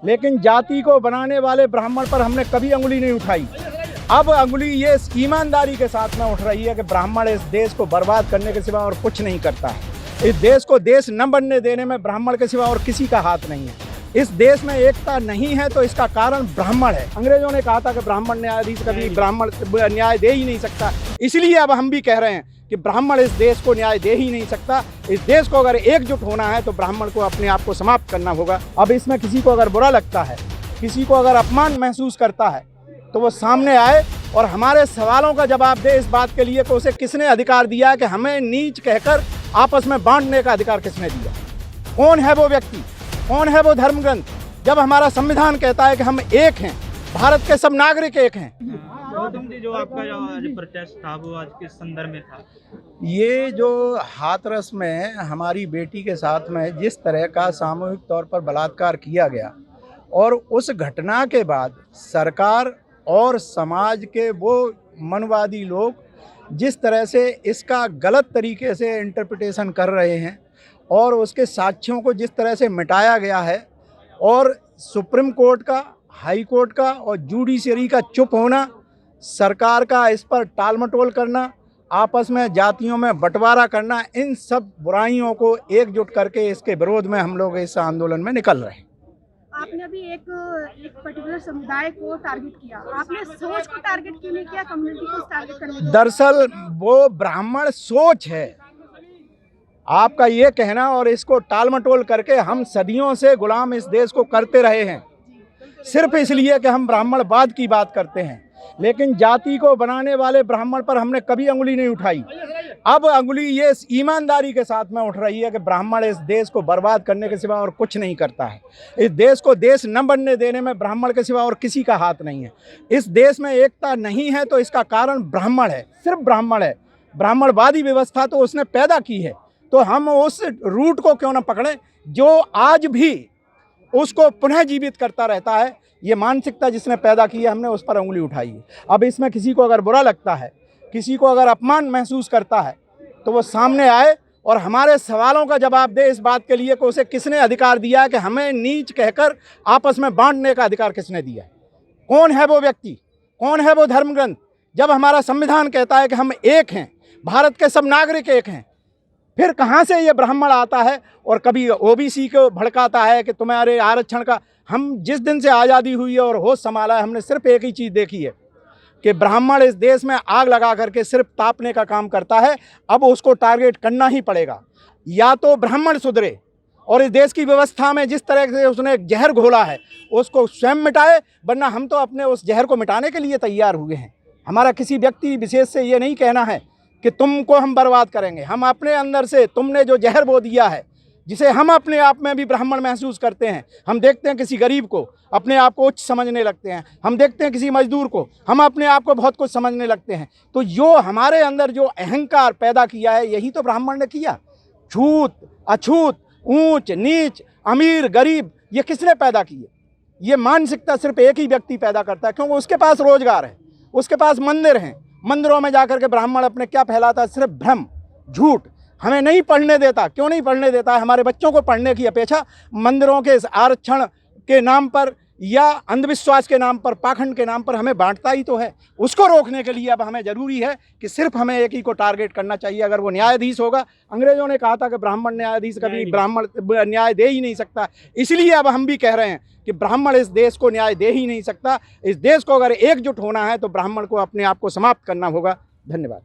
लेकिन जाति को बनाने वाले ब्राह्मण पर हमने कभी अंगुली नहीं उठाई। अब अंगुली ये ईमानदारी के साथ में उठ रही है कि ब्राह्मण इस देश को बर्बाद करने के सिवा और कुछ नहीं करता है। इस देश को देश न बनने देने में ब्राह्मण के सिवा और किसी का हाथ नहीं है। इस देश में एकता नहीं है तो इसका कारण ब्राह्मण है। अंग्रेजों ने कहा था कि ब्राह्मण न्यायाधीश कभी ब्राह्मण न्याय दे ही नहीं सकता, इसलिए अब हम भी कह रहे हैं कि ब्राह्मण इस देश को न्याय दे ही नहीं सकता। इस देश को अगर एकजुट होना है तो ब्राह्मण को अपने आप को समाप्त करना होगा। अब इसमें किसी को अगर बुरा लगता है, किसी को अगर अपमान महसूस करता है तो वो सामने आए और हमारे सवालों का जवाब दे इस बात के लिए कि उसे किसने अधिकार दिया है कि हमें नीच कहकर आपस में बांटने का अधिकार किसने दिया। कौन है वो व्यक्ति, कौन है वो धर्मग्रंथ, जब हमारा संविधान कहता है कि हम एक हैं, भारत के सब नागरिक एक हैं। गौतम जी, जो आपका जो आज प्रोटेस्ट था वो आज किस संदर्भ में था? ये जो हाथरस में हमारी बेटी के साथ में जिस तरह का सामूहिक तौर पर बलात्कार किया गया और उस घटना के बाद सरकार और समाज के वो मनवादी लोग जिस तरह से इसका गलत तरीके से इंटरप्रिटेशन कर रहे हैं और उसके साक्ष्यों को जिस तरह से मिटाया गया है और सुप्रीम कोर्ट का, हाई कोर्ट का और जुडिशरी का चुप होना, सरकार का इस पर टालमटोल करना, आपस में जातियों में बंटवारा करना, इन सब बुराइयों को एकजुट करके इसके विरोध में हम लोग इस आंदोलन में निकल रहे हैं। आपने अभी एक पर्टिकुलर समुदाय को टारगेट किया, आपने सोच को टारगेट क्यों नहीं किया, कम्युनिटी को टारगेट करने? दरअसल वो ब्राह्मण सोच है आपका ये कहना, और इसको टालमटोल करके हम सदियों से गुलाम इस देश को करते रहे हैं, सिर्फ इसलिए कि हम ब्राह्मणवाद की बात करते हैं। लेकिन जाति को बनाने वाले ब्राह्मण पर हमने कभी अंगुली नहीं उठाई। अब अंगुली ये ईमानदारी के साथ में उठ रही है कि ब्राह्मण इस देश को बर्बाद करने के सिवा और कुछ नहीं करता है। इस देश को देश न बनने देने में ब्राह्मण के सिवा और किसी का हाथ नहीं है। इस देश में एकता नहीं है तो इसका कारण ब्राह्मण है, सिर्फ ब्राह्मण है। ब्राह्मणवादी व्यवस्था तो उसने पैदा की है, तो हम उस रूट को क्यों ना पकड़ें जो आज भी उसको पुनः जीवित करता रहता है। ये मानसिकता जिसने पैदा की है, हमने उस पर उंगली उठाई है। अब इसमें किसी को अगर बुरा लगता है, किसी को अगर अपमान महसूस करता है तो वो सामने आए और हमारे सवालों का जवाब दे इस बात के लिए कि उसे किसने अधिकार दिया है कि हमें नीच कहकर आपस में बांटने का अधिकार किसने दिया है। कौन है वो व्यक्ति, कौन है वो धर्मग्रंथ, जब हमारा संविधान कहता है कि हम एक हैं, भारत के सब नागरिक एक हैं। फिर कहाँ से ये ब्राह्मण आता है और कभी ओबीसी को भड़काता है कि तुम्हारे आरक्षण का। हम जिस दिन से आज़ादी हुई है और होश संभाला है, हमने सिर्फ एक ही चीज़ देखी है कि ब्राह्मण इस देश में आग लगा करके सिर्फ तापने का काम करता है। अब उसको टारगेट करना ही पड़ेगा, या तो ब्राह्मण सुधरे और इस देश की व्यवस्था में जिस तरह से उसने जहर घोला है उसको स्वयं मिटाए, वरना हम तो अपने उस जहर को मिटाने के लिए तैयार हुए हैं। हमारा किसी व्यक्ति विशेष से ये नहीं कहना है कि तुमको हम बर्बाद करेंगे। हम अपने अंदर से तुमने जो जहर बो दिया है, जिसे हम अपने आप में भी ब्राह्मण महसूस करते हैं, हम देखते हैं किसी गरीब को अपने आप को उच्च समझने लगते हैं, हम देखते हैं किसी मजदूर को हम अपने आप को बहुत कुछ समझने लगते हैं। तो जो हमारे अंदर जो अहंकार पैदा किया है, यही तो ब्राह्मण ने किया। छूत अछूत, ऊंच नीच, अमीर गरीब, ये किसने पैदा किए? ये मानसिकता सिर्फ एक ही व्यक्ति पैदा करता है, क्योंकि उसके पास रोजगार है, उसके पास मंदिर हैं। मंदिरों में जाकर के ब्राह्मण अपने क्या फैलाता है? सिर्फ भ्रम, झूठ। हमें नहीं पढ़ने देता। क्यों नहीं पढ़ने देता है? हमारे बच्चों को पढ़ने की अपेक्षा मंदिरों के आरक्षण के नाम पर या अंधविश्वास के नाम पर, पाखंड के नाम पर हमें बांटता ही तो है। उसको रोकने के लिए अब हमें ज़रूरी है कि सिर्फ हमें एक ही को टारगेट करना चाहिए। अगर वो न्यायाधीश होगा, अंग्रेजों ने कहा था कि ब्राह्मण न्यायाधीश कभी ब्राह्मण न्याय दे ही नहीं सकता, इसलिए अब हम भी कह रहे हैं कि ब्राह्मण इस देश को न्याय दे ही नहीं सकता। इस देश को अगर एकजुट होना है तो ब्राह्मण को अपने आप को समाप्त करना होगा। धन्यवाद।